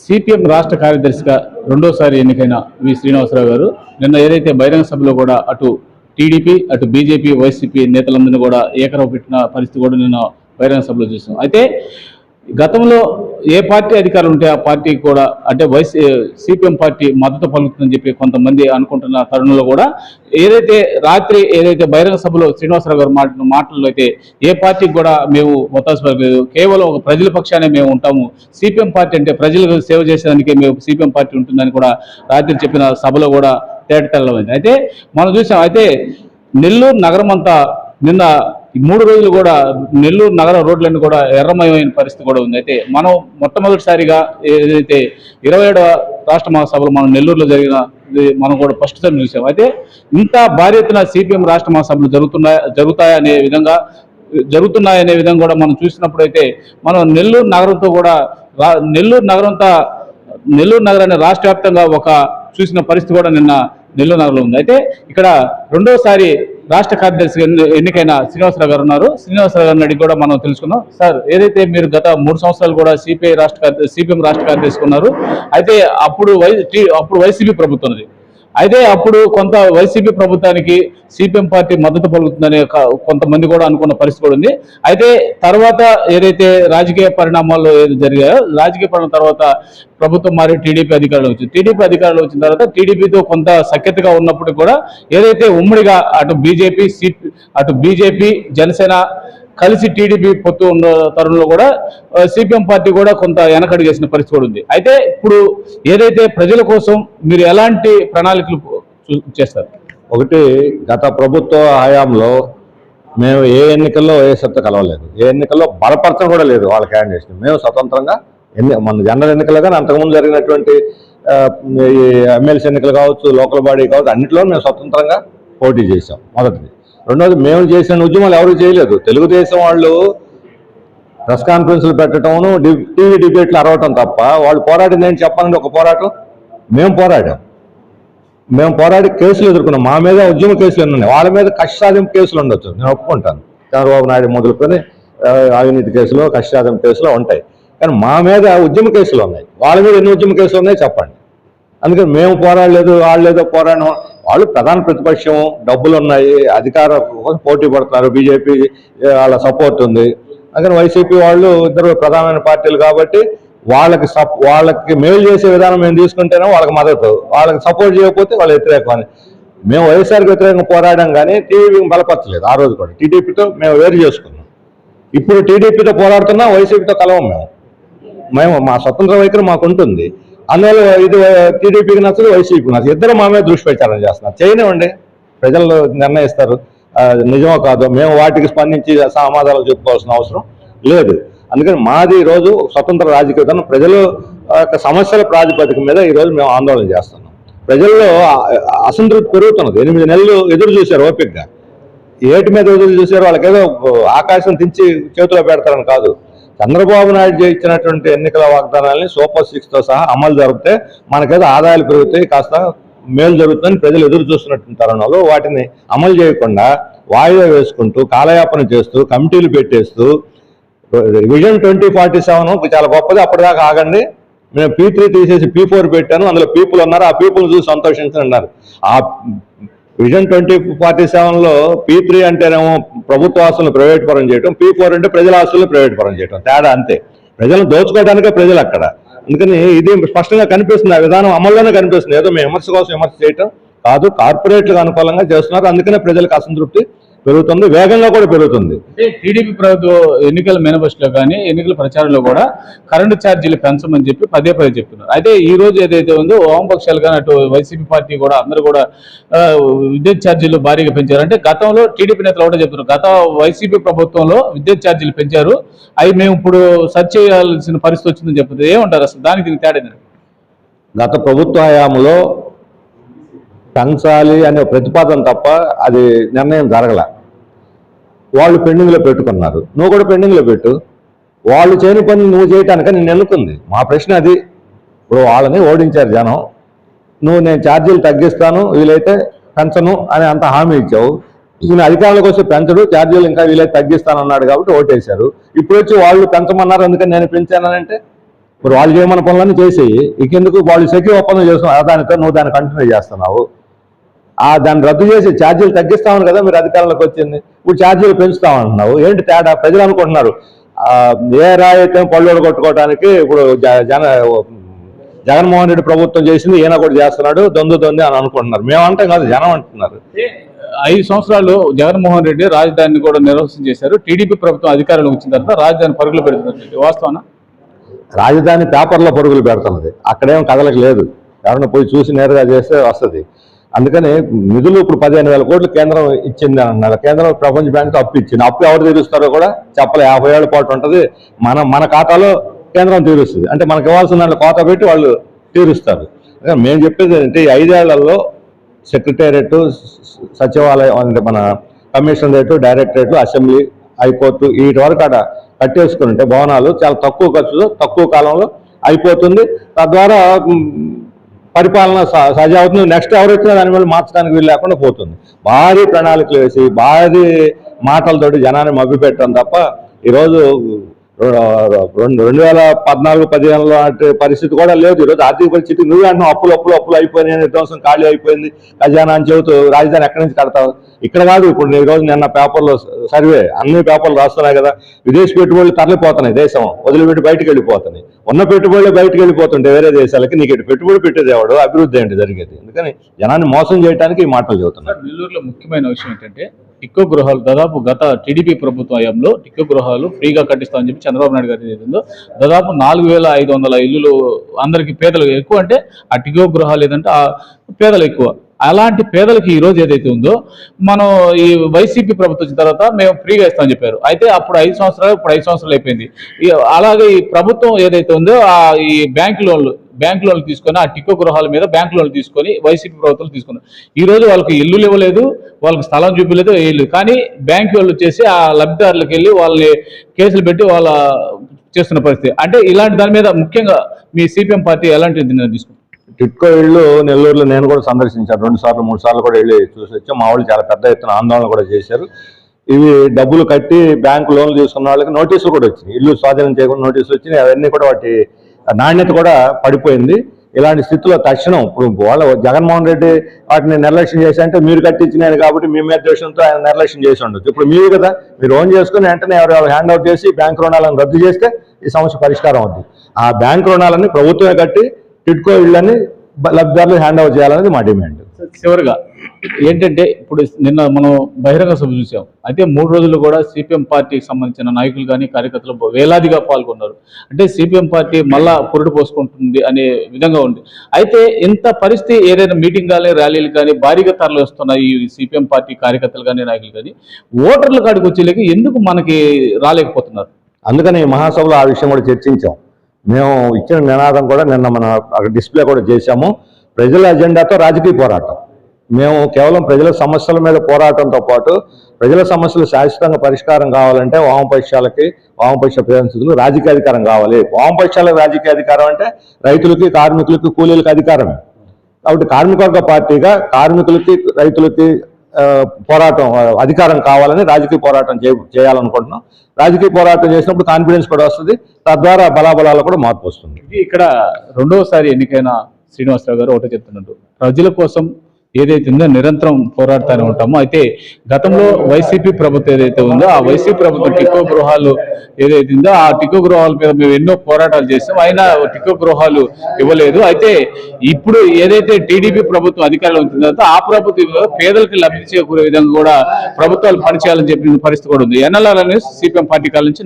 CPM రాష్ట్ర కార్యదర్శిగా రెండోసారి ఎన్నికైన వి శ్రీనివాసరావు గారు నిన్న ఏదైతే బహిరంగ సభలో కూడా అటు టీడీపీ అటు బీజేపీ వైసీపీ నేతలందరినీ కూడా ఏకరవ పెట్టిన పరిస్థితి కూడా నిన్న బహిరంగ సభలో చూసాం. అయితే గతంలో ఏ పార్టీ అధికారులు ఉంటే ఆ పార్టీకి కూడా అంటే సిపిఎం పార్టీ మద్దతు పలుకుతుందని చెప్పి కొంతమంది అనుకుంటున్న తరుణంలో కూడా రాత్రి బహిరంగ సభలో శ్రీనివాసరావు గారు మాటల్లో అయితే ఏ పార్టీకి కూడా మేము ఒత్తాసు పలకలేదు, కేవలం ఒక ప్రజల పక్షానే మేము ఉంటాము, సిపిఎం పార్టీ అంటే ప్రజలకు సేవ చేసేదానికి మేము సిపిఎం పార్టీ ఉంటుందని కూడా రాత్రి చెప్పిన సభలో కూడా తేటతెల్లమైంది. అయితే మనం చూసాం. అయితే నెల్లూరు నగరం అంతా నిన్న 3 రోజులు కూడా నెల్లూరు నగర రోడ్లన్నీ కూడా ఎర్రమయమైన పరిస్థితి కూడా ఉంది. అయితే మనం మొట్టమొదటిసారిగా ఏదైతే 27వ రాష్ట్ర మహాసభలు మనం నెల్లూరులో జరిగిన మనం కూడా ఫస్ట్ టైం చూసాం. అయితే ఇంత భారీ ఎత్తున సిపిఎం రాష్ట్ర మహాసభలు జరుగుతాయనే విధంగా కూడా మనం చూసినప్పుడు అయితే మనం నెల్లూరు నగరంతో కూడా నెల్లూరు నగరాన్ని రాష్ట్ర వ్యాప్తంగా ఒక చూసిన పరిస్థితి కూడా నిన్న నెల్లూరు నగరంలో ఉంది. అయితే ఇక్కడ రెండోసారి రాష్ట్ర కార్యదర్శి ఎన్నికైన శ్రీనివాసరావు గారు ఉన్నారు. శ్రీనివాసరావు గారిని అడిగి కూడా మనం తెలుసుకుందాం. సార్, ఏదైతే మీరు గత 3 సంవత్సరాలు కూడా సిపిఎం రాష్ట్ర కార్యదర్శి ఉన్నారు. అయితే అప్పుడు వైసీపీ ప్రభుత్వం ఉంది. అయితే అప్పుడు కొంత వైసీపీ ప్రభుత్వానికి సిపిఎం పార్టీ మద్దతు పలుకుతుందనే కొంతమంది కూడా అనుకున్న పరిస్థితి కూడా ఉంది. అయితే తర్వాత ఏదైతే రాజకీయ పరిణామాల్లో జరిగాయో రాజకీయ పరిణామం తర్వాత ప్రభుత్వం మారి టీడీపీ అధికారంలో వచ్చింది. టీడీపీ అధికారంలో వచ్చిన తర్వాత టీడీపీతో కొంత సఖ్యతగా ఉన్నప్పటికీ కూడా ఏదైతే ఉమ్మడిగా అటు బీజేపీ జనసేన కలిసి టీడీపీ పొత్తు ఉన్న తరుణంలో కూడా సిపిఎం పార్టీ కూడా కొంత వెనకడుగేసిన పరిస్థితి కూడా ఉంది. అయితే ఇప్పుడు ఏదైతే ప్రజల కోసం మీరు ఎలాంటి ప్రణాళికలు చేస్తారు? ఒకటి, గత ప్రభుత్వ హయాంలో మేము ఏ ఎన్నికల్లో వైఎస్ఆర్తో కలవలేదు, ఏ ఎన్నికల్లో బలపరచడం కూడా లేదు వాళ్ళ క్యాండిడేట్స్ని. మేము స్వతంత్రంగా మన జనరల్ ఎన్నికలు కానీ అంతకుముందు జరిగినటువంటి ఎమ్మెల్సీ ఎన్నికలు కావచ్చు, లోకల్ బాడీ కావచ్చు, అన్నింటిలో మేము స్వతంత్రంగా పోటీ చేసాం. మొదటిది. రెండోది, మేము చేసిన ఉద్యమాలు ఎవరు చేయలేదు. తెలుగుదేశం వాళ్ళు ప్రెస్ కాన్ఫరెన్స్లు పెట్టడం, టీవీ డిబేట్లు అరవటం తప్ప వాళ్ళు పోరాడింది ఏంటి చెప్పాలంటే ఒక పోరాటం మేము పోరాడి కేసులు ఎదుర్కొన్నాం. మా మీద ఉద్యమ కేసులు ఉన్నాయి, వాళ్ళ మీద కక్ష సాధింపు కేసులు ఉండొచ్చు, నేను ఒప్పుకుంటాను. చంద్రబాబు నాయుడు మొదలుకొని అవినీతి కేసులు, కక్ష సాధింపు కేసులు ఉంటాయి. కానీ మా మీద ఉద్యమ కేసులు ఉన్నాయి. వాళ్ళ మీద ఎన్ని ఉద్యమ కేసులు ఉన్నాయి చెప్పండి. అందుకని మేము పోరాడలేదు, వాళ్ళేదో పోరాడడం. వాళ్ళు ప్రధాన ప్రతిపక్షం, డబ్బులు ఉన్నాయి, అధికార పోటీ పడుతున్నారు, బీజేపీ వాళ్ళ సపోర్ట్ ఉంది. అందుకని వైసీపీ వాళ్ళు ఇద్దరు ప్రధానమైన పార్టీలు కాబట్టి వాళ్ళకి మేలు చేసే విధానం మేము తీసుకుంటేనే వాళ్ళకి మద్దతు, వాళ్ళకి సపోర్ట్ చేయకపోతే వాళ్ళ వ్యతిరేకం. మేము వైఎస్ఆర్కి వ్యతిరేకంగా పోరాడాం కానీ టీడీపీకి బలపరచలేదు. ఆ రోజు కూడా టీడీపీతో మేము వేరు చేసుకున్నాం. ఇప్పుడు టీడీపీతో పోరాడుతున్నా వైసీపీతో కలవం. మేము మా స్వతంత్ర వైఖరి మాకు ఉంటుంది. అందువల్ల ఇది టీడీపీకి నచ్చదు, వైసీపీకి నచ్చదు. ఇద్దరు మా మీద దుష్ప్రచారం చేస్తున్నారు. చేయనివ్వండి, ప్రజలు నిర్ణయిస్తారు నిజమో కాదో. మేము వాటికి స్పందించి సమాధానాలు చెప్పుకోవాల్సిన అవసరం లేదు. అందుకని మాది ఈరోజు స్వతంత్ర రాజకీయ విధానం, ప్రజల యొక్క సమస్యల ప్రాతిపదిక మీద ఈరోజు మేము ఆందోళన చేస్తున్నాం. ప్రజల్లో అసంతృప్తి పెరుగుతున్నది. 8 నెలలు ఎదురు చూశారు ఓపికగా. ఏటి మీద ఎదురు చూశారు, వాళ్ళకేదో ఆకాశం తెంచి చేతిలో పెడతారని కాదు. చంద్రబాబు నాయుడు ఇచ్చినటువంటి ఎన్నికల వాగ్దానాలని సూపర్ 6తో సహా అమలు జరిపితే మనకేదో ఆదాయాలు పెరుగుతాయి, కాస్త మేలు జరుగుతుందని ప్రజలు ఎదురు చూస్తున్నటువంటి తరుణంలో వాటిని అమలు చేయకుండా వాయిదా వేసుకుంటూ కాలయాపన చేస్తూ కమిటీలు పెట్టేస్తూ విజన్ 2047 చాలా గొప్పది, అప్పటిదాకా ఆగండి, నేను P3 తీసేసి P4 పెట్టాను, అందులో పీపుల్ ఉన్నారు, ఆ పీపుల్ చూసి సంతోషించని అన్నారు. ఆ విజన్ 2047లో P3 అంటేనేమో ప్రభుత్వ ఆస్తులను ప్రైవేట్ పరం చేయడం, P4 అంటే ప్రజల ఆస్తులను ప్రైవేట్ పరం చేయడం. తేడా అంతే. ప్రజలను దోచుకోవడానికే ప్రజలు అక్కడ. అందుకని ఇది స్పష్టంగా కనిపిస్తుంది. ఆ విధానం అమల్లోనే కనిపిస్తుంది. ఏదో మేము విమర్శ కోసం విమర్శ చేయటం కాదు, కార్పొరేట్లకు అనుకూలంగా చేస్తున్నారు. అందుకనే ప్రజలకు అసంతృప్తి పెరుగుతుంది, వేగంగా కూడా పెరుగుతుంది. అంటే టీడీపీ ప్రభుత్వం ఎన్నికల మేనిఫెస్టోలో కానీ ఎన్నికల ప్రచారంలో కూడా కరెంటు ఛార్జీలు పెంచమని చెప్పి పదే చెప్తున్నారు. అయితే ఈ రోజు ఏదైతే ఉందో వామపక్షాలు కానీ అటు వైసీపీ పార్టీ కూడా అందరూ కూడా విద్యుత్ ఛార్జీలు భారీగా పెంచారు. అంటే గతంలో టీడీపీ నేతలు కూడా చెప్తున్నారు, గత వైసీపీ ప్రభుత్వంలో విద్యుత్ ఛార్జీలు పెంచారు, అవి మేము ఇప్పుడు సర్చ్ చేయాల్సిన పరిస్థితి వచ్చిందని చెప్తుంది. ఏమంటారు అసలు దానికి తేడా? గత ప్రభుత్వ హయాంలో పెంచాలి అనే ప్రతిపాదన తప్ప అది నిర్ణయం జరగల. వాళ్ళు పెండింగ్లో పెట్టుకున్నారు. నువ్వు కూడా పెండింగ్లో పెట్టు. వాళ్ళు చేయని పని నువ్వు చేయటానిక నేను ఎన్నుకుంది. మా ప్రశ్న అది. ఇప్పుడు వాళ్ళని ఓడించారు జనం. నేను ఛార్జీలు తగ్గిస్తాను, వీలైతే పెంచను అని అంత హామీ ఇచ్చావు. ఈయన అధికారంలోకి వస్తే పెంచడు, ఛార్జీలు ఇంకా వీలైతే తగ్గిస్తానన్నాడు కాబట్టి ఓటేశారు. ఇప్పుడు వచ్చి వాళ్ళు పెంచమన్నారు అందుకని నేను పెంచానంటే మరి వాళ్ళు చేయమన్న పనులన్నీ చేసి ఇంకెందుకు వాళ్ళు సెక్యూ ఒప్పందం చేసుకున్నారు దానితో నువ్వు దాన్ని కంటిన్యూ చేస్తున్నావు. దాన్ని రద్దు చేసి ఛార్జీలు తగ్గిస్తామని కదా మీరు అధికారంలోకి వచ్చింది, ఇప్పుడు ఛార్జీలు పెంచుతామంటున్నావు. ఏంటి తేడా? ప్రజలు అనుకుంటున్నారు ఏ రాయితే పళ్ళు కొట్టుకోవడానికి ఇప్పుడు జగన్మోహన్ రెడ్డి ప్రభుత్వం చేసింది ఈయన కూడా చేస్తున్నాడు దొందు అని అనుకుంటున్నారు. మేమంటాం కాదు, జనం అంటున్నారు. 5 సంవత్సరాలు జగన్మోహన్ రెడ్డి రాజధానిని కూడా నిర్వహణ చేశారు. టీడీపీ ప్రభుత్వం అధికారంలోకి వచ్చిన తర్వాత రాజధాని పరుగులు పెడుతున్నట్టు వాస్తవానా? రాజధాని పేపర్లో పరుగులు పెడుతున్నది, అక్కడేం కదలకి లేదు. ఎవరైనా పోయి చూసి నేరుగా చేస్తే వస్తుంది. అందుకని నిధులు ఇప్పుడు 15,000 కోట్లు కేంద్రం ఇచ్చింది అన్నారు. కేంద్రం ప్రపంచ బ్యాంక్ అప్పు ఇచ్చింది. అప్పు ఎవరు తీరుస్తారో కూడా చెప్పలే. 50 ఏళ్ల పాటు ఉంటుంది. మన ఖాతాలో కేంద్రం తీరుస్తుంది. అంటే మనకు ఇవ్వాల్సిన దాంట్లో కోత పెట్టి వాళ్ళు తీరుస్తారు. మేము చెప్పేది ఏంటంటే ఈ 5 ఏళ్లలో సెక్రటేరియట్, సచివాలయం అంటే మన కమిషనరేటు, డైరెక్టరేట్లు, అసెంబ్లీ, హైకోర్టు వీటి వరకు అక్కడ కట్టేసుకుంటే భవనాలు చాలా తక్కువ ఖర్చులో తక్కువ కాలంలో అయిపోతుంది. తద్వారా పరిపాలన సజావుతుంది. నెక్స్ట్ ఎవరు వచ్చినా దాని వల్ల మార్చడానికి వీలు లేకుండా పోతుంది. భారీ ప్రణాళికలు వేసి భారీ మాటలతోటి జనాన్ని మభ్యపెట్టడం తప్ప ఈరోజు 2014-15 లాంటి పరిస్థితి కూడా లేదు. ఈరోజు ఆర్థిక పరిస్థితి నువ్వే అంటున్నావు అప్పులు అయిపోయినాయి, విధ్వంసం ఖాళీ అయిపోయింది, ఖజానా అని చెబుతూ రాజధాని ఎక్కడి నుంచి కడతావు? ఇక్కడ కాదు. ఇప్పుడు ఈరోజు నిన్న పేపర్లో సర్వే అన్ని పేపర్లు రాస్తున్నాయి కదా, విదేశీ పెట్టుబడులు తరలిపోతున్నాయి, దేశం వదిలిపెట్టి బయటకు వెళ్ళిపోతున్నాయి. ఉన్న పెట్టుబడులు బయటకు వెళ్ళిపోతుంటే వేరే దేశాలకి నీకు ఇటు పెట్టుబడి పెట్టేది ఎవడు? అభివృద్ధి ఏంటి జరిగేది? అందుకని జనాన్ని మోసం చేయడానికి ఈ మాటలు చెబుతున్నారు. నెల్లూరులో ముఖ్యమైన విషయం ఏంటంటే టిక్కో గృహాలు దాదాపు గత టీడీపీ ప్రభుత్వ హయాంలో టిక్కో గృహాలు ఫ్రీగా కట్టిస్తామని చెప్పి చంద్రబాబు నాయుడు గారు ఏదైతుందో దాదాపు 4,500 ఇల్లులు అందరికి పేదలు ఎక్కువ. అంటే ఆ టిక్కో గృహాలు ఏదంటే ఆ పేదలు ఎక్కువ. అలాంటి పేదలకి ఈ రోజు ఏదైతే ఉందో మనం ఈ వైసీపీ ప్రభుత్వం వచ్చిన తర్వాత మేము ఫ్రీగా ఇస్తామని చెప్పారు. అయితే అప్పుడు 5 సంవత్సరాలు, ఇప్పుడు 5 సంవత్సరాలు అయిపోయింది. అలాగే ఈ ప్రభుత్వం ఏదైతే ఉందో ఈ బ్యాంక్ లోన్లు తీసుకొని ఆ టిక్కో గృహాల మీద బ్యాంక్ లోన్లు తీసుకొని వైసీపీ ప్రభుత్వం తీసుకున్నారు. ఈ రోజు వాళ్ళకి ఇల్లులు ఇవ్వలేదు, వాళ్ళకి స్థలం చూపలేదు, వేయలేదు. కానీ బ్యాంక్ వాళ్ళు వచ్చేసి ఆ లబ్ధిదారులకు వెళ్ళి వాళ్ళని కేసులు పెట్టి వాళ్ళ చేస్తున్న పరిస్థితి. అంటే ఇలాంటి దాని మీద ముఖ్యంగా మీ సిపిఎం పార్టీ ఎలాంటి నిర్ణయం తీసుకుంటారు? టిట్కో ఇళ్ళు నెల్లూరులో నేను కూడా సందర్శించాను. 2 సార్లు 3 సార్లు కూడా వెళ్ళి చూసి వచ్చాం. మా వాళ్ళు చాలా పెద్ద ఎత్తున ఆందోళన కూడా చేశారు. ఇవి డబ్బులు కట్టి బ్యాంకు లోన్లు తీసుకున్న వాళ్ళకి నోటీసులు కూడా వచ్చినాయి. ఇల్లు స్వాధీనం చేయకుండా నోటీసులు వచ్చినాయి. అవన్నీ కూడా వాటి నాణ్యత కూడా పడిపోయింది. ఇలాంటి స్థితిలో తక్షణం ఇప్పుడు వాళ్ళ జగన్మోహన్ రెడ్డి వాటిని నిర్లక్ష్యం చేసి అంటే మీరు కట్టించినారు కాబట్టి మీ మీద ద్వేషంతో ఆయన నిర్లక్ష్యం చేసి ఉండొచ్చు. ఇప్పుడు మీరు కదా మీరు ఓన్ చేసుకుని వెంటనే ఎవరు హ్యాండ్ అవుట్ చేసి బ్యాంక్ రుణాలను రద్దు చేస్తే ఈ సమస్య పరిష్కారం అవుతుంది. ఆ బ్యాంక్ రుణాలని ప్రభుత్వమే కట్టి టిట్కో ఇళ్ళని లబ్ధిదారులు హ్యాండ్ ఓవర్ చేయాలనేది మా డిమాండ్. చివరిగా ఏంటంటే ఇప్పుడు నిన్న మనం బహిరంగ సభ చూసాం. అయితే 3 రోజులు కూడా సిపిఎం పార్టీకి సంబంధించిన నాయకులు కానీ కార్యకర్తలు వేలాదిగా పాల్గొన్నారు. అంటే సిపిఎం పార్టీ మళ్ళా పురుడు పోసుకుంటుంది అనే విధంగా ఉంది. అయితే ఇంత పరిస్థితి ఏదైనా మీటింగ్ కానీ ర్యాలీలు కానీ భారీగా తరలి వస్తున్న ఈ సిపిఎం పార్టీ కార్యకర్తలు కానీ నాయకులు కానీ ఓటర్ల కాడికి వచ్చేలేక ఎందుకు మనకి రాలేకపోతున్నారు? అందుకని మహాసభలో ఆ విషయం కూడా చర్చించాం. మేము ఇచ్చిన నినాదం కూడా నిన్న మనం అక్కడ డిస్ప్లే కూడా చేశాము. ప్రజల అజెండాతో రాజకీయ పోరాటం. మేము కేవలం ప్రజల సమస్యల మీద పోరాటంతో పాటు ప్రజల సమస్యలు శాశ్వతంగా పరిష్కారం కావాలంటే వామపక్ష ప్రతినిధులు రాజకీయ అధికారం కావాలి. వామపక్షాలకు రాజకీయ అధికారం అంటే రైతులకి, కార్మికులకి, కూలీలకి అధికారమే. కాబట్టి కార్మికవర్గ పార్టీగా కార్మికులకి, రైతులకి పోరాటం అధికారం కావాలని రాజకీయ పోరాటం చేయాలనుకుంటున్నాం. రాజకీయ పోరాటం చేసినప్పుడు కాన్ఫిడెన్స్ కూడా వస్తుంది. తద్వారా బలాబలాలు కూడా మార్పు వస్తుంది. ఇక్కడ 2వసారి ఎన్నికైన శ్రీనివాసరావు గారు ఒకటే చెప్తున్నట్టు ప్రజల కోసం ఏదైతే ఉందో నిరంతరం పోరాడుతూనే ఉంటామో. అయితే గతంలో వైసీపీ ప్రభుత్వం ఏదైతే ఉందో ఆ వైసీపీ ప్రభుత్వం టిక్కో గృహాలు ఏదైతే ఉందో ఆ టిక్కో గృహాల మీద మేము ఎన్నో పోరాటాలు చేస్తాం, అయినా టిక్కో గృహాలు ఇవ్వలేదు. అయితే ఇప్పుడు ఏదైతే టీడీపీ ప్రభుత్వం అధికారంలో ఉంటుందో ఆ ప్రభుత్వం పేదలకు లబ్ధి చేకూరే విధంగా కూడా ప్రభుత్వాలు పనిచేయాలని చెప్పిన పరిస్థితి కూడా ఉంది. ఎన్ఎల్ఆర్ అనేది సిపిఎం పార్టీ కాల నుంచి